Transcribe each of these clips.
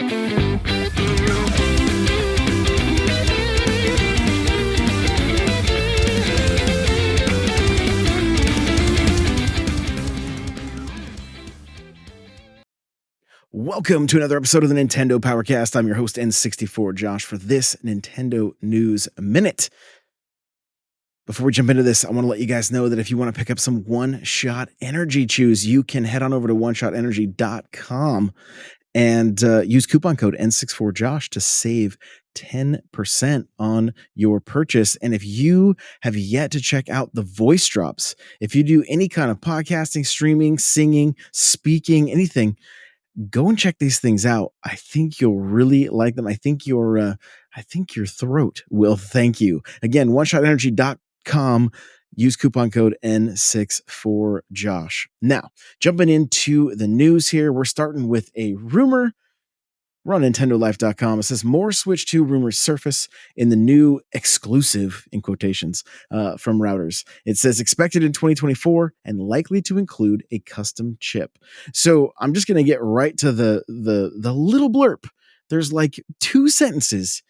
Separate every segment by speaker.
Speaker 1: Welcome to another episode of the Nintendo Powercast. I'm your host, N64 Josh, for this Nintendo News Minute. Before we jump into this, I want to let you guys know that if you want to pick up some One-Shot Energy Chews, you can head on over to oneshotenergy.com and use coupon code N64Josh to save 10% on your purchase. And if you have yet to check out the voice drops, if you do any kind of podcasting, streaming, singing, speaking, anything, go and check these things out. I think you'll really like them. I think your throat will thank you. Again, oneshotenergy.com. Use coupon code N64Josh. Now, jumping into the news here, we're starting with a rumor. We're on NintendoLife.com. It says more Switch 2 rumors surface in the new exclusive, in quotations, from routers. It says expected in 2024 and likely to include a custom chip. So I'm just going to get right to the little blurb. There's like two sentences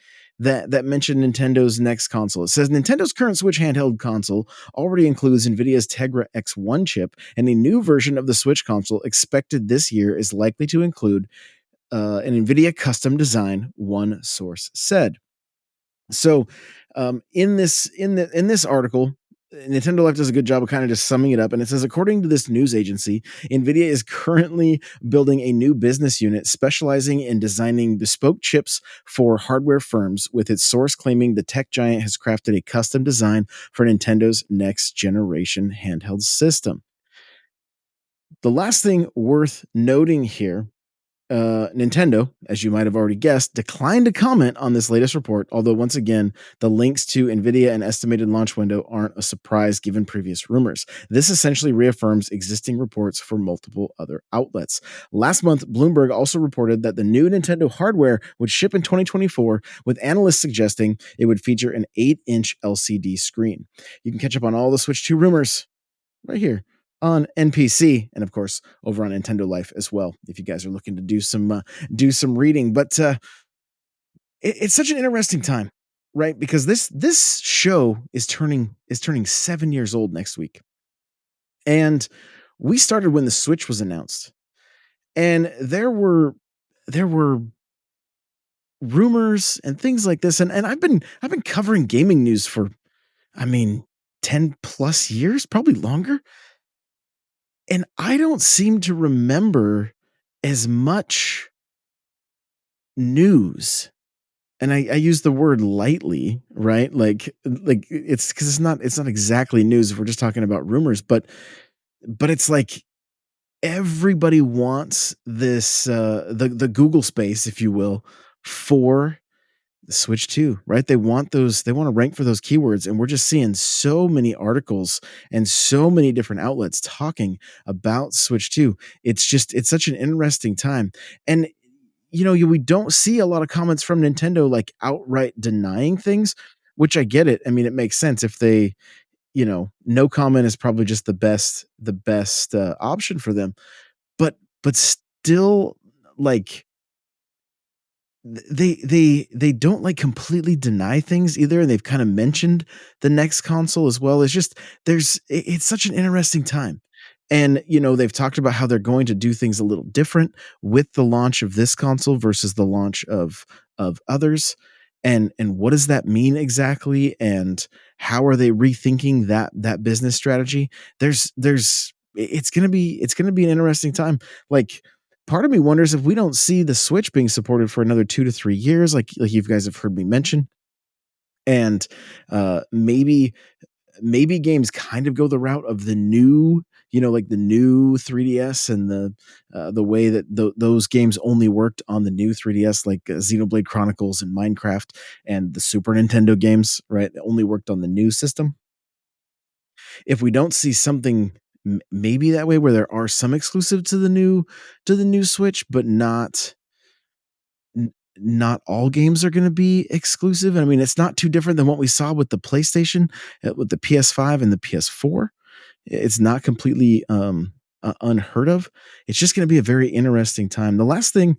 Speaker 1: that mention Nintendo's next console. It says Nintendo's current Switch handheld console already includes NVIDIA's Tegra X1 chip, and a new version of the Switch console expected this year is likely to include an NVIDIA custom design, one source said. So, in this article, Nintendo Life does a good job of kind of just summing it up, and it says, according to this news agency, NVIDIA is currently building a new business unit specializing in designing bespoke chips for hardware firms, with its source claiming the tech giant has crafted a custom design for Nintendo's next generation handheld system. The last thing worth noting here, Nintendo, as you might have already guessed, declined to comment on this latest report, although once again, the links to NVIDIA and estimated launch window aren't a surprise given previous rumors. This essentially reaffirms existing reports for multiple other outlets. Last month, Bloomberg also reported that the new Nintendo hardware would ship in 2024, with analysts suggesting it would feature an 8-inch LCD screen. You can catch up on all the Switch 2 rumors right here on NPC, and of course over on Nintendo Life as well, if you guys are looking to do some reading. But it's such an interesting time, right? Because this show is turning 7 years old next week, and we started when the Switch was announced, and there were rumors and things like this, and I've been covering gaming news for 10 plus years, probably longer. And I don't seem to remember as much news. And I use the word lightly, right? Like it's because it's not exactly news if we're just talking about rumors, but it's like everybody wants this the Google space, if you will, for the Switch 2, right? They want to rank for those keywords, and we're just seeing so many articles and so many different outlets talking about Switch 2. It's such an interesting time. And we don't see a lot of comments from Nintendo like outright denying things, which I get it. I mean, it makes sense if they, no comment is probably just the best option for them. But still, like, they don't like completely deny things either, and they've kind of mentioned the next console as well. It's just it's such an interesting time. And they've talked about how they're going to do things a little different with the launch of this console versus the launch of others. And what does that mean exactly, and how are they rethinking that business strategy? It's going to be an interesting time. Like, part of me wonders if we don't see the Switch being supported for another 2 to 3 years, like you guys have heard me mention. And maybe games kind of go the route of the new, like the new 3DS, and the way that those games only worked on the new 3DS, like Xenoblade Chronicles and Minecraft, and the Super Nintendo games, right, only worked on the new system. If we don't see something maybe that way, where there are some exclusive to the new Switch, but not all games are going to be exclusive. I mean, it's not too different than what we saw with the PlayStation, with the PS5 and the PS4. It's not completely unheard of. It's just going to be a very interesting time. The last thing,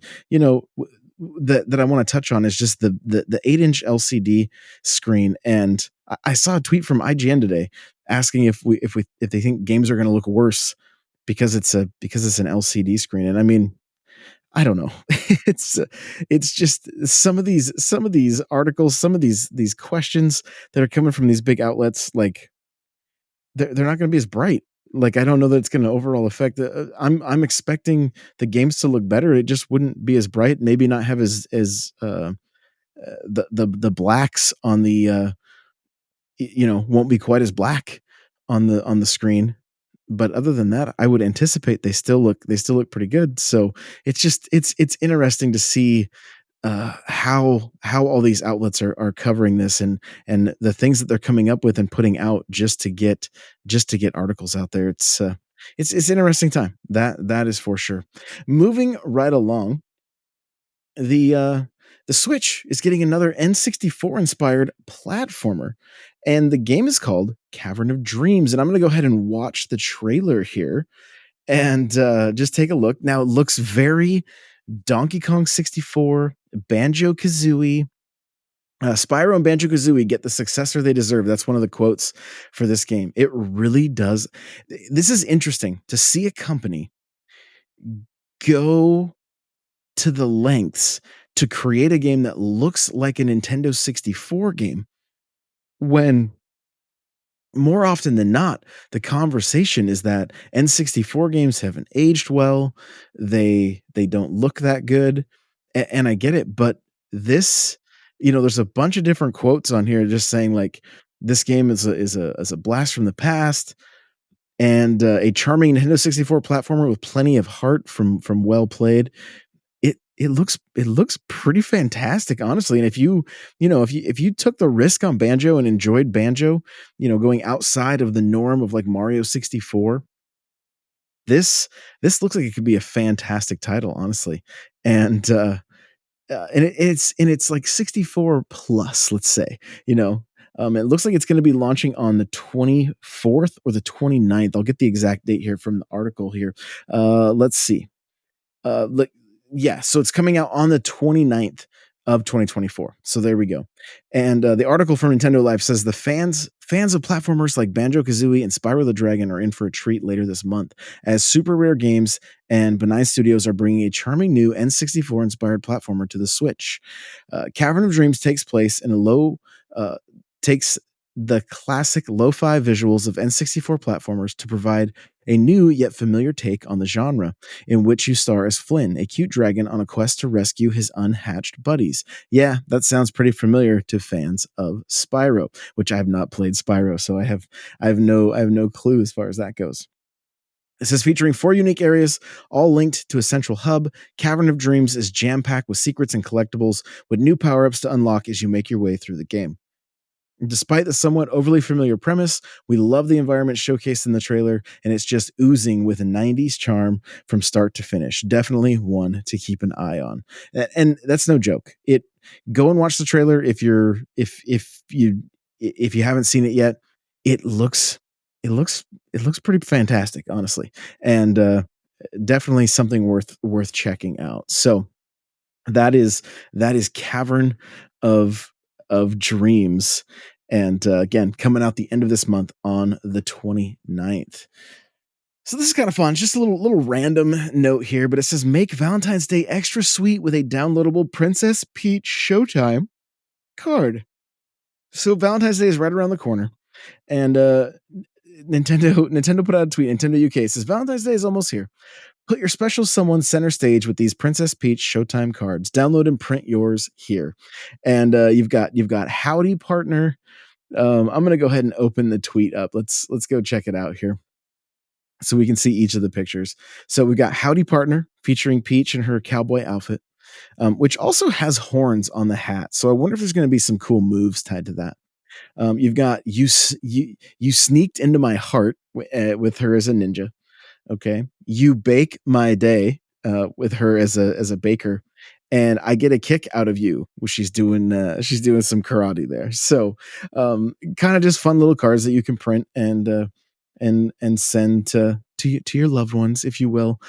Speaker 1: that I want to touch on is just the 8-inch LCD screen. And I saw a tweet from IGN today asking if they think games are going to look worse because it's an LCD screen. And I mean, I don't know. it's it's just some of these articles, some of these questions that are coming from these big outlets, like they're not going to be as bright. Like I don't know that it's going to overall affect. I'm expecting the games to look better. It just wouldn't be as bright. Maybe not have the blacks on the won't be quite as black on the screen. But other than that, I would anticipate they still look pretty good. So it's interesting to see how all these outlets are covering this and the things that they're coming up with and putting out just to get articles out there. It's interesting time. That is for sure. Moving right along, the uh the Switch is getting another N64 inspired platformer, and the game is called Cavern of Dreams. And I'm going to go ahead and watch the trailer here and just take a look. Now it looks very Donkey Kong 64, Banjo Kazooie. Spyro and Banjo Kazooie get the successor they deserve. That's one of the quotes for this game. It really does. This is interesting to see a company go to the lengths to create a game that looks like a Nintendo 64 game when more often than not, the conversation is that N64 games haven't aged well. They don't look that good. And I get it, but this, there's a bunch of different quotes on here just saying like this game is a blast from the past and a charming Nintendo 64 platformer with plenty of heart from well played. It looks pretty fantastic, honestly. And if you took the risk on Banjo and enjoyed Banjo, going outside of the norm of like Mario 64, this looks like it could be a fantastic title, honestly. And it's like 64 plus, let's say, it looks like it's going to be launching on the 24th or the 29th. I'll get the exact date here from the article here. Let's see. Like yeah, so it's coming out on the 29th of 2024. So there we go. And the article from Nintendo Life says the fans of platformers like Banjo-Kazooie and Spyro the Dragon are in for a treat later this month, as Super Rare Games and Benign Studios are bringing a charming new N64 inspired platformer to the Switch. Cavern of Dreams uh, takes the classic lo-fi visuals of N64 platformers to provide a new yet familiar take on the genre, in which you star as Flynn, a cute dragon on a quest to rescue his unhatched buddies. Yeah, that sounds pretty familiar to fans of Spyro, which I have not played Spyro, so I have no clue as far as that goes. It says featuring 4 unique areas, all linked to a central hub. Cavern of Dreams is jam-packed with secrets and collectibles, with new power-ups to unlock as you make your way through the game. Despite the somewhat overly familiar premise, we love the environment showcased in the trailer, and it's just oozing with a 90s charm from start to finish. Definitely one to keep an eye on. And that's no joke. Go and watch the trailer if you haven't seen it yet. It looks it looks pretty fantastic, honestly. And definitely something worth checking out. So that is Cavern of Dreams. And again, coming out the end of this month on the 29th. So this is kind of fun. Just a little random note here, but it says make Valentine's Day extra sweet with a downloadable Princess Peach Showtime card. So Valentine's Day is right around the corner, and Nintendo put out a tweet. Nintendo UK says Valentine's Day is almost here. Put your special someone center stage with these Princess Peach Showtime cards. Download and print yours here. And you've got Howdy Partner. I'm gonna go ahead and open the tweet up. Let's go check it out here so we can see each of the pictures. So we've got Howdy Partner featuring Peach in her cowboy outfit, which also has horns on the hat. So I wonder if there's going to be some cool moves tied to that. You've got you sneaked into my heart with her as a ninja. Okay. You bake my day with her as a baker, and I get a kick out of you. Well, she's doing some karate there. So kind of just fun little cards that you can print and send to your loved ones, if you will,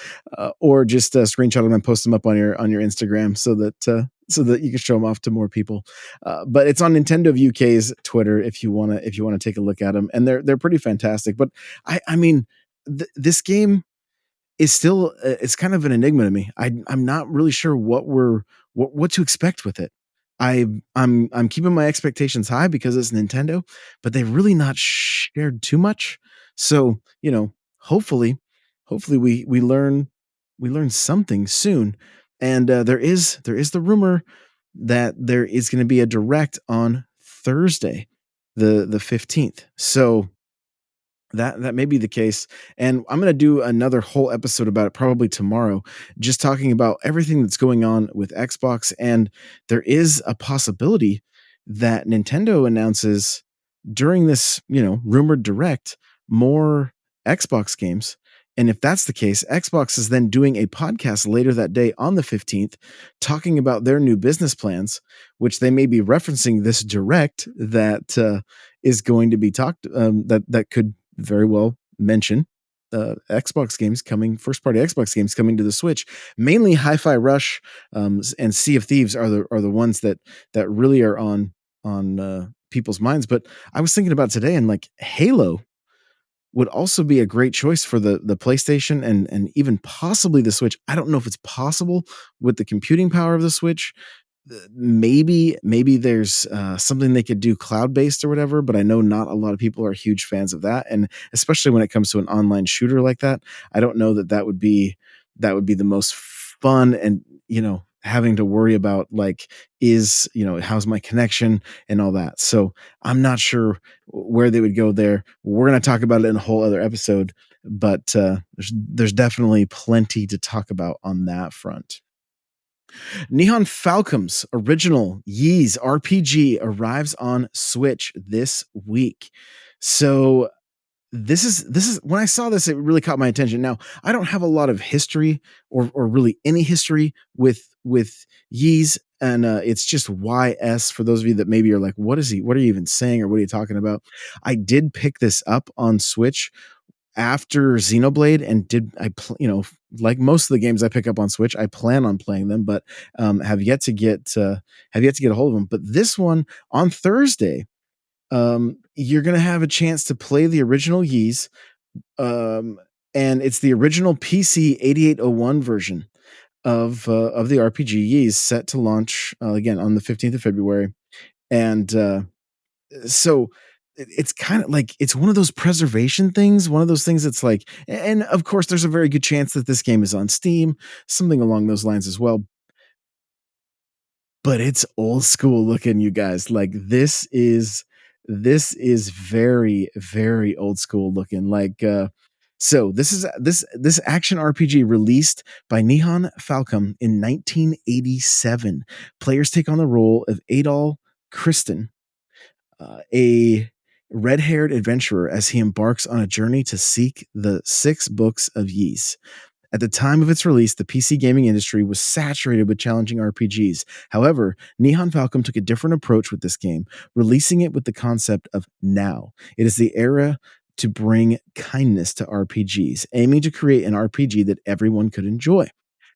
Speaker 1: or just screenshot them and post them up on your Instagram so that you can show them off to more people. But it's on Nintendo of UK's Twitter if you wanna take a look at them, and they're pretty fantastic. But I mean, this game is still it's kind of an enigma to me. I'm not really sure what to expect with it. I'm keeping my expectations high because it's Nintendo, but they've really not shared too much. So, hopefully we learn something soon. And there is the rumor that there is going to be a direct on Thursday, the 15th. So that may be the case, and I'm gonna do another whole episode about it probably tomorrow, just talking about everything that's going on with Xbox, and there is a possibility that Nintendo announces during this, rumored direct more Xbox games. And if that's the case, Xbox is then doing a podcast later that day on the 15th talking about their new business plans, which they may be referencing this direct that is going to be talked that could very well mention Xbox games coming, first party Xbox games coming to the Switch. Mainly Hi-Fi Rush and Sea of Thieves are the ones that really are on people's minds. But I was thinking about today, and like Halo would also be a great choice for the PlayStation and even possibly the Switch. I don't know if it's possible with the computing power of the Switch. Maybe there's something they could do cloud based or whatever, but I know not a lot of people are huge fans of that, and especially when it comes to an online shooter like that, I don't know that would be the most fun. And having to worry about like is how's my connection and all that. So I'm not sure where they would go there. We're going to talk about it in a whole other episode, but there's definitely plenty to talk about on that front. Nihon Falcom's original Ys RPG arrives on Switch this week. So this is when I saw this, it really caught my attention. Now, I don't have a lot of history or really any history with Ys, and it's just YS for those of you that maybe are like, what are you even saying, or what are you talking about? I did pick this up on Switch after Xenoblade, and like most of the games I pick up on Switch, I plan on playing them, but have yet to get a hold of them. But this one on Thursday, you're gonna have a chance to play the original Ys, um, and it's the original PC 8801 version of the RPG Ys, set to launch again on the 15th of February, and so it's kind of like it's one of those preservation things, one of those things that's like, and of course, there's a very good chance that this game is on Steam, something along those lines as well. But it's old school looking, you guys. Like this is very very old school looking. Like so this action RPG released by Nihon Falcom in 1987. Players take on the role of Adol Kristen, a red haired adventurer as he embarks on a journey to seek the six books of Ys. At the time of its release, the PC gaming industry was saturated with challenging RPGs. However, Nihon Falcom took a different approach with this game, releasing it with the concept of now. It is the era to bring kindness to RPGs, aiming to create an RPG that everyone could enjoy.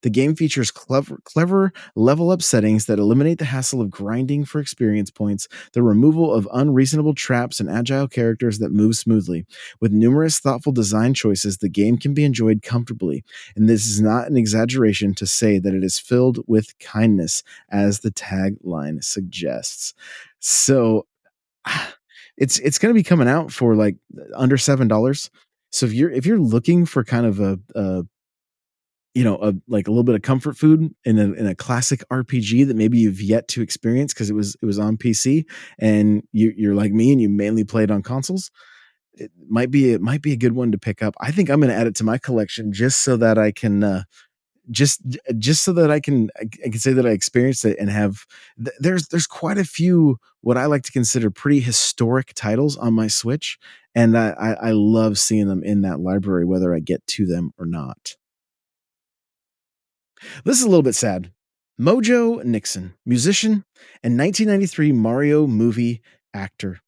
Speaker 1: The game features clever level up settings that eliminate the hassle of grinding for experience points, the removal of unreasonable traps, and agile characters that move smoothly. With numerous thoughtful design choices, the game can be enjoyed comfortably, and this is not an exaggeration to say that it is filled with kindness, as the tagline suggests. So, it's going to be coming out for like under $7. So if you're looking for kind of like a little bit of comfort food in a classic RPG that maybe you've yet to experience because it was on PC, and you're like me and you mainly played on consoles, it might be a good one to pick up. I think I'm going to add it to my collection just so that I can just so that I can say that I experienced it and have there's quite a few what I like to consider pretty historic titles on my Switch, and I love seeing them in that library whether I get to them or not. This is a little bit sad. Mojo Nixon, musician and 1993 Mario movie actor,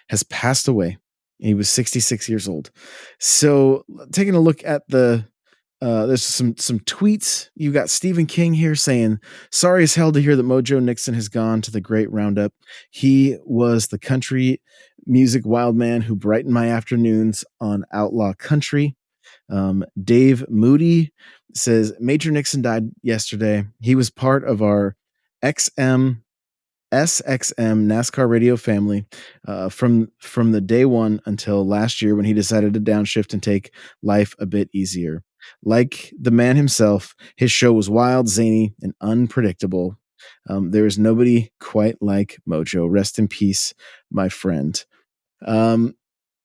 Speaker 1: has passed away. He was 66 years old. So, taking a look at there's some tweets. You got Stephen King here saying, "Sorry as hell to hear that Mojo Nixon has gone to the great roundup. He was the country music wild man who brightened my afternoons on Outlaw Country." Dave Moody says, "Major Nixon died yesterday. He was part of our XM SXM NASCAR radio family from the day one until last year when he decided to downshift and take life a bit easier. Like the man himself, his show was wild, zany, and unpredictable. There is nobody quite like Mojo. Rest in peace, my friend." Um,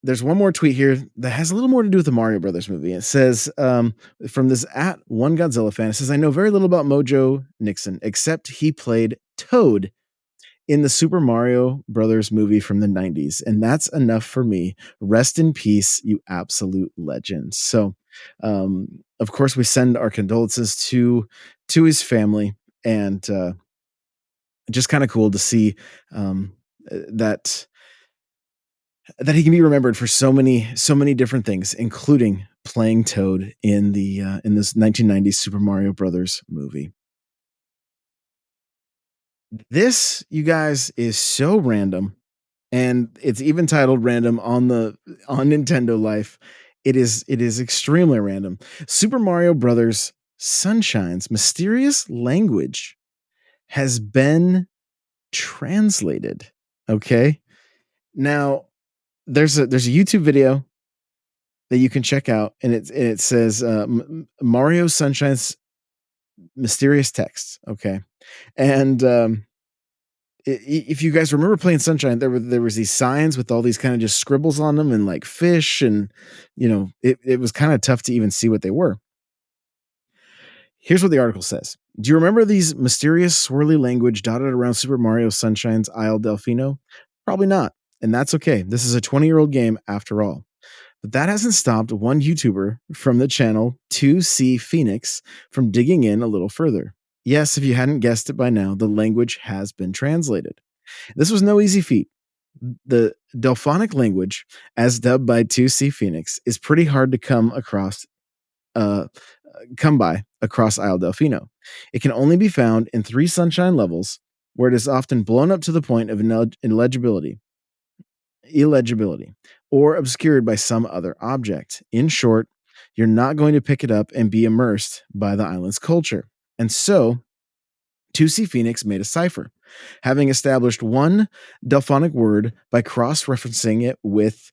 Speaker 1: there's one more tweet here that has a little more to do with the Mario Brothers movie. It says, from this at one Godzilla fan, it says, "I know very little about Mojo Nixon, except he played Toad in the Super Mario Brothers movie from the 90s, and that's enough for me. Rest in peace, you absolute legend." So, of course, we send our condolences to his family, and just kind of cool to see that he can be remembered for so many different things, including playing Toad in the in this 1990s Super Mario Brothers movie. This, you guys, is so random, and it's even titled random on the on Nintendo Life. It is extremely random. Super Mario Brothers Sunshine's mysterious language has been translated. Okay? Now, there's a YouTube video that you can check out, and it says Mario Sunshine's mysterious texts. Okay, and if you guys remember playing Sunshine, there was these signs with all these kind of just scribbles on them and like fish, and it was kind of tough to even see what they were. Here's what the article says. "Do you remember these mysterious swirly language dotted around Super Mario Sunshine's Isle Delfino? Probably not, and that's okay. This is a 20-year-old game after all. But that hasn't stopped one YouTuber from the channel 2C Phoenix from digging in a little further. Yes, if you hadn't guessed it by now, the language has been translated. This was no easy feat. The Delphonic language, as dubbed by 2C Phoenix, is pretty hard to uh, come by across Isle Delfino. It can only be found in 3 sunshine levels, where it is often blown up to the point of illegibility, or obscured by some other object. In short, you're not going to pick it up and be immersed by the island's culture. And so, 2C Phoenix made a cipher, having established one Delphonic word by cross referencing it with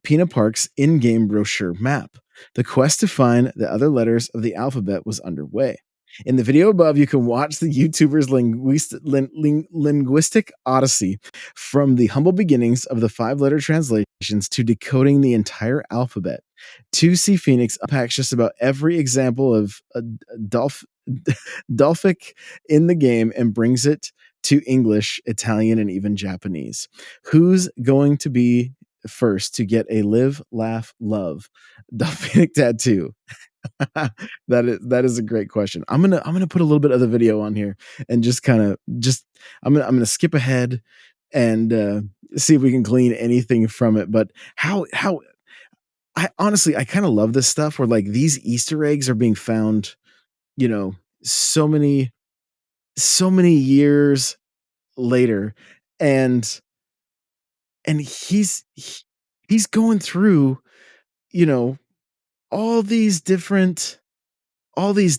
Speaker 1: Pina Park's in game brochure map. The quest to find the other letters of the alphabet was underway. In the video above, you can watch the YouTuber's linguistic odyssey from the humble beginnings of the 5-letter translations to decoding the entire alphabet. 2C Phoenix unpacks just about every example of Dolphic in the game and brings it to English, Italian, and even Japanese. Who's going to be first to get a live, laugh, love Dolphinic tattoo? That is a great question. I'm gonna put a little bit of the video on here and just kind of just I'm gonna skip ahead and see if we can glean anything from it. But how I honestly I kind of love this stuff where like these Easter eggs are being found, you know, so many years later, and he's going through, you know, all these different areas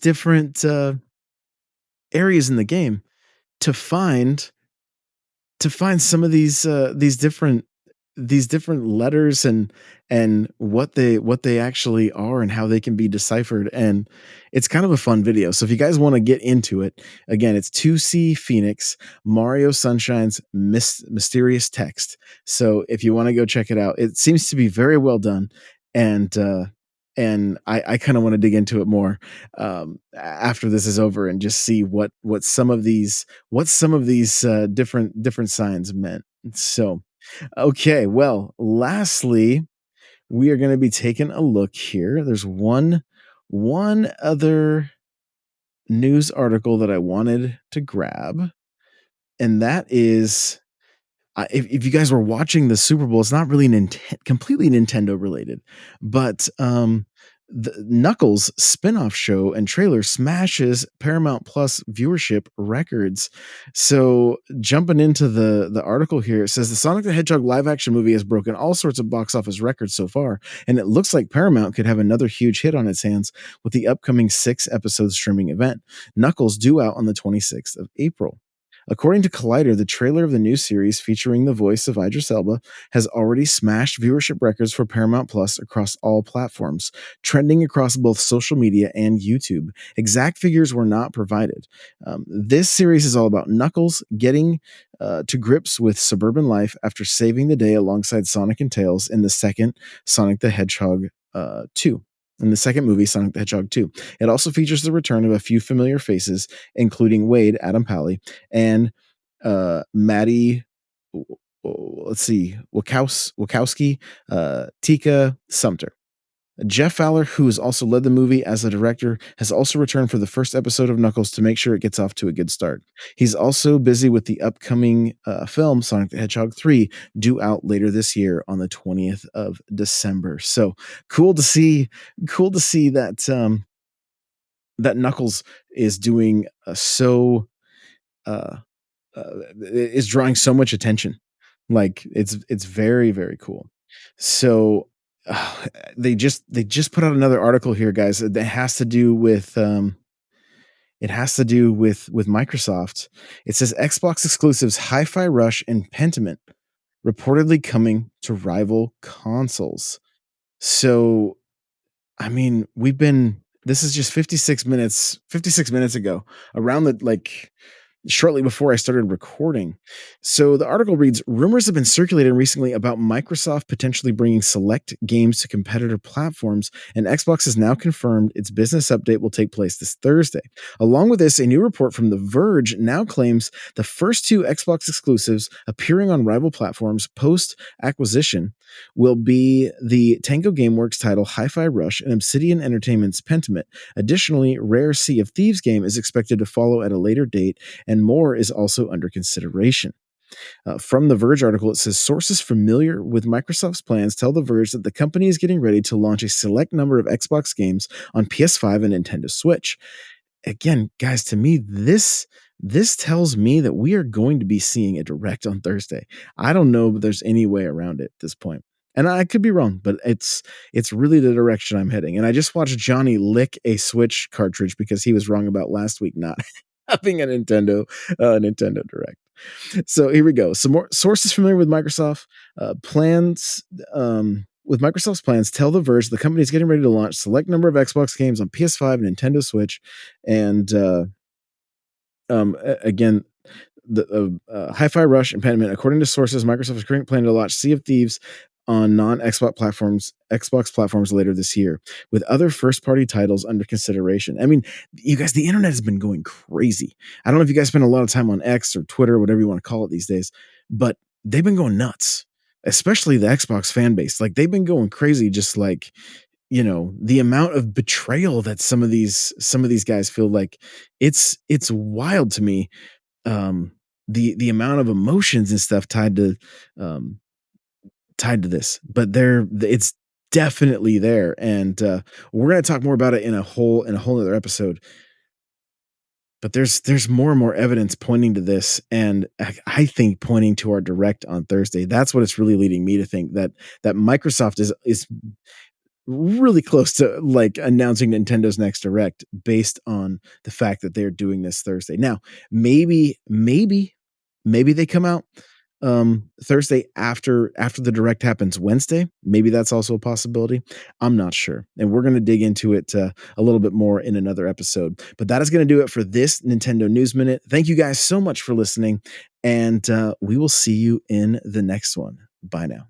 Speaker 1: in the game to find some of these different letters and what they actually are and how they can be deciphered, and it's kind of a fun video. So if you guys want to get into it, again, it's 2C Phoenix Mario Sunshine's mysterious text. So if you want to go check it out, it seems to be very well done, and I kind of want to dig into it more after this is over and just see what some of these different signs meant. So, okay, well, lastly, we are going to be taking a look here. There's one other news article that I wanted to grab, and that is if you guys were watching the Super Bowl, it's not really completely Nintendo related, but the Knuckles spin-off show and trailer smashes Paramount Plus viewership records. So jumping into the article here, it says the Sonic the Hedgehog live action movie has broken all sorts of box office records so far, and it looks like Paramount could have another huge hit on its hands with the upcoming 6-episode streaming event. Knuckles due out on the 26th of April. According to Collider, the trailer of the new series featuring the voice of Idris Elba has already smashed viewership records for Paramount Plus across all platforms, trending across both social media and YouTube. Exact figures were not provided. This series is all about Knuckles getting to grips with suburban life after saving the day alongside Sonic and Tails in the second Sonic the Hedgehog 2. In the second movie, Sonic the Hedgehog 2. It also features the return of a few familiar faces, including Wade, Adam Pally, and Maddie, let's see, Wachowski, Tika Sumter. Jeff Fowler, who has also led the movie as a director, has also returned for the first episode of Knuckles to make sure it gets off to a good start. He's also busy with the upcoming film Sonic the Hedgehog 3, due out later this year on the 20th of December. So cool to see that that Knuckles is doing uh, is drawing so much attention. Like it's very, very cool. So they just put out another article here, guys, that has to do with Microsoft. It says Xbox exclusives Hi-Fi Rush and Pentiment reportedly coming to rival consoles. So I mean, this is just 56 minutes ago, around the shortly before I started recording. So the article reads, rumors have been circulating recently about Microsoft potentially bringing select games to competitor platforms, and Xbox has now confirmed its business update will take place this Thursday. Along with this, a new report from The Verge now claims the first 2 Xbox exclusives appearing on rival platforms post-acquisition will be the Tango Gameworks title Hi-Fi Rush and Obsidian Entertainment's Pentiment. Additionally, Rare Sea of Thieves game is expected to follow at a later date, and more is also under consideration. From the Verge article, it says sources familiar with Microsoft's plans tell The Verge that the company is getting ready to launch a select number of Xbox games on PS5 and Nintendo Switch. Again, guys, to me, this tells me that we are going to be seeing a direct on Thursday. I don't know if there's any way around it at this point. And I could be wrong, but it's really the direction I'm heading. And I just watched Johnny lick a Switch cartridge because he was wrong about last week not having a Nintendo Direct. So here we go. Some more sources familiar with Microsoft plans. With Microsoft's plans, tell The Verge the company is getting ready to launch select number of Xbox games on PS5 and Nintendo Switch, and again, the Hi-Fi Rush and Pentiment. According to sources, Microsoft is currently planning to launch Sea of Thieves on Xbox platforms later this year, with other first-party titles under consideration. I mean, you guys, the internet has been going crazy. I don't know if you guys spend a lot of time on X or Twitter, whatever you want to call it these days, but they've been going nuts, especially the Xbox fan base. Like they've been going crazy, just like the amount of betrayal that some of these guys feel. Like it's wild to me, the amount of emotions and stuff um tied to this, but it's definitely there, and we're going to talk more about it in a whole other episode. But there's more and more evidence pointing to this, and I think pointing to our direct on Thursday. That's what it's really leading me to think, that Microsoft is really close to like announcing Nintendo's next direct based on the fact that they're doing this Thursday. Now, maybe they come out Thursday after the direct happens Wednesday. Maybe that's also a possibility. I'm not sure. And we're going to dig into it a little bit more in another episode. But that is going to do it for this Nintendo News Minute. Thank you guys so much for listening, and we will see you in the next one. Bye now.